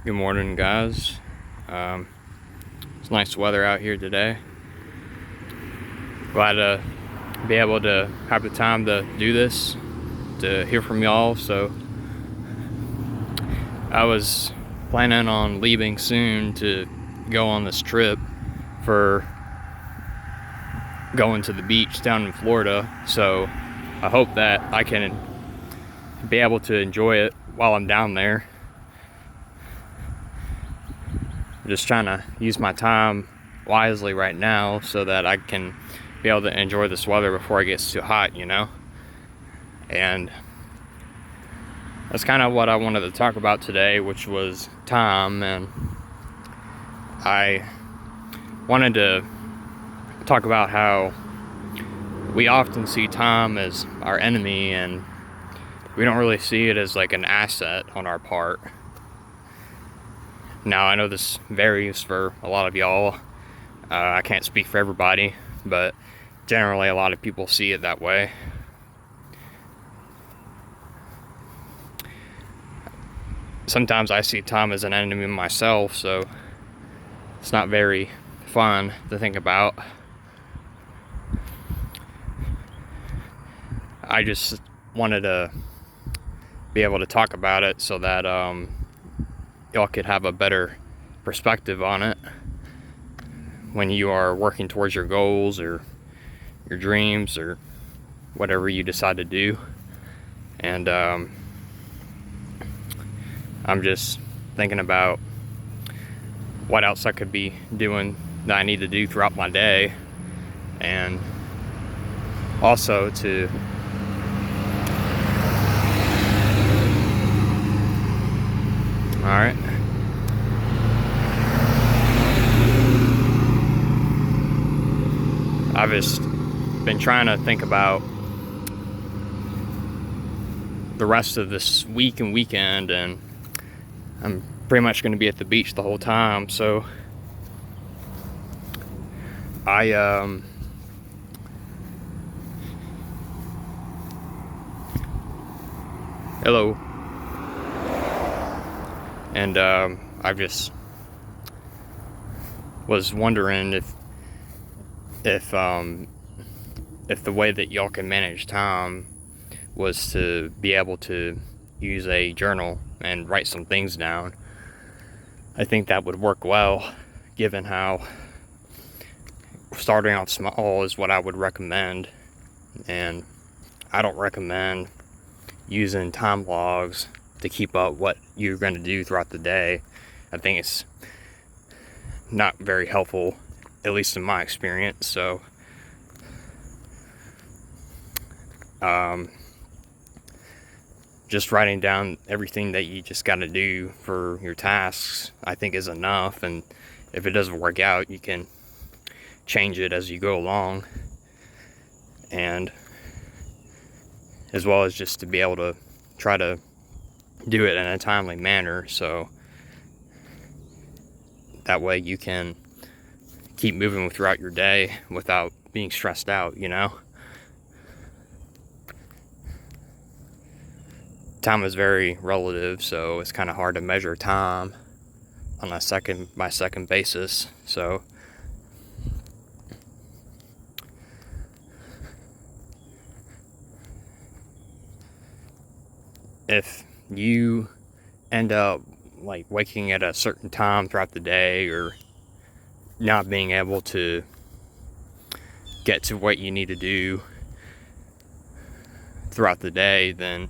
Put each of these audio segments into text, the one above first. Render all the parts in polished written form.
Good morning, guys. It's nice weather out here today. Glad to be able to have the time to do this, to hear from y'all. So I was planning on leaving soon to go on this trip for going to the beach down in Florida. So I hope that I can be able to enjoy it while I'm down there. I'm just trying to use my time wisely right now so that I can be able to enjoy this weather before it gets too hot, And that's kind of what I wanted to talk about today, which was time. And I wanted to talk about how we often see time as our enemy, and we don't really see it as like an asset on our part. Now, I know this varies for a lot of y'all. I can't speak for everybody, but generally a lot of people see it that way. Sometimes I see time as an enemy myself, so it's not very fun to think about. I just wanted to be able to talk about it so that y'all could have a better perspective on it when you are working towards your goals or your dreams or whatever you decide to do. And I'm just thinking about what else I could be doing that I need to do throughout my day, and also to Alright. I've just been trying to think about the rest of this week and weekend, and I'm pretty much going to be at the beach the whole time, so hello. And I just was wondering if the way that y'all can manage time was to be able to use a journal and write some things down. I think that would work well, given how starting off small is what I would recommend. And I don't recommend using time logs to keep up what you're going to do throughout the day. I think it's not very helpful, at least in my experience. So just writing down everything that you just got to do for your tasks, I think, is enough. And if it doesn't work out, you can change it as you go along. And as well as just to be able to try to do it in a timely manner, so that way you can keep moving throughout your day without being stressed out, Time is very relative, so it's kind of hard to measure time on a second by second basis. So if you end up like waking at a certain time throughout the day, or not being able to get to what you need to do throughout the day, then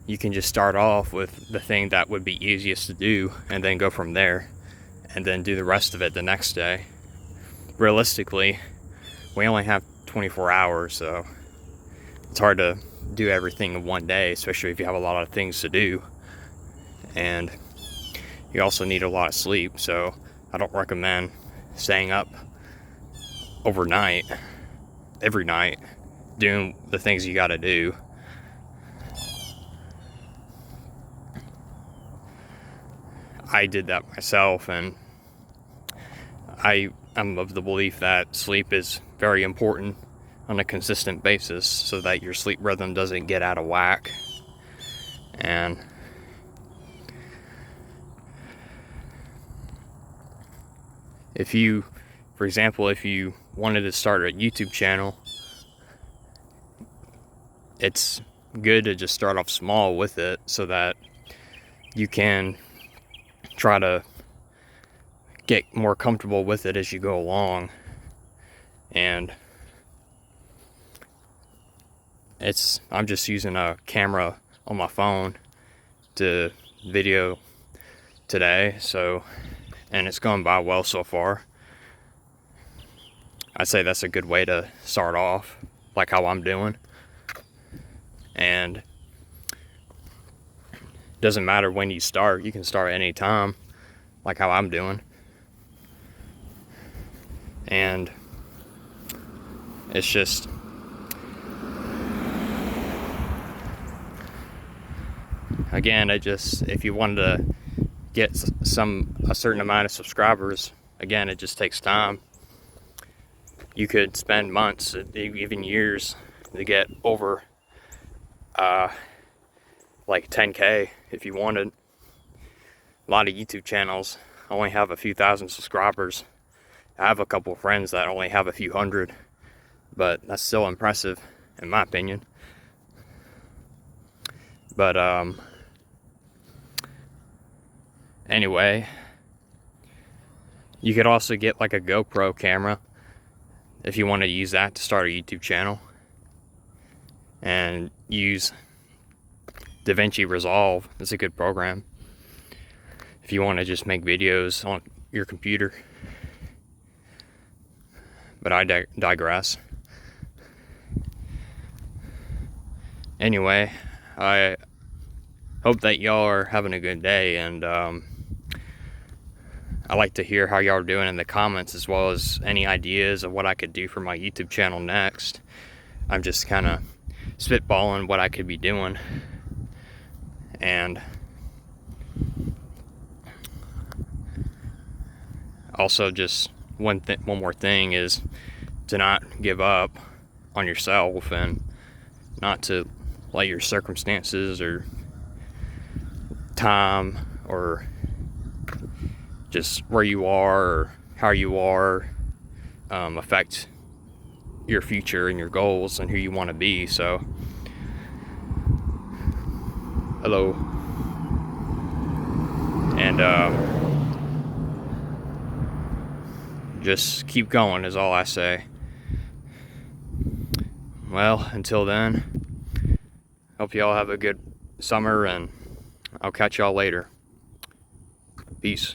you can just start off with the thing that would be easiest to do and then go from there, and then do the rest of it the next day. Realistically, we only have 24 hours, so it's hard to do everything in one day, especially if you have a lot of things to do. And you also need a lot of sleep, so I don't recommend staying up overnight, every night, doing the things you gotta do. I did that myself, and I am of the belief that sleep is very important on a consistent basis so that your sleep rhythm doesn't get out of whack. And If you, for example, if you wanted to start a YouTube channel, it's good to just start off small with it so that you can try to get more comfortable with it as you go along. And I'm just using a camera on my phone to video today, so, and it's going by well so far. I'd say that's a good way to start off, like how I'm doing. And doesn't matter when you start, you can start any time, like how I'm doing. And it's just, again, if you wanted to get a certain amount of subscribers, again, it just takes time. You could spend months, even years, to get over like 10K if you wanted. A lot of YouTube channels only have a few thousand subscribers. I have a couple of friends that only have a few hundred, but that's still impressive in my opinion. But anyway, you could also get like a GoPro camera if you want to use that to start a YouTube channel, and use DaVinci Resolve. It's a good program if you want to just make videos on your computer. But I digress. Anyway, I hope that y'all are having a good day, and I like to hear how y'all are doing in the comments, as well as any ideas of what I could do for my YouTube channel next. I'm just kind of spitballing what I could be doing. And also, just one more thing is to not give up on yourself, and not to let your circumstances or time or just where you are or how you are affect your future and your goals and who you want to be. So, hello. And just keep going is all I say. Well, until then, hope y'all have a good summer, and I'll catch y'all later. Peace.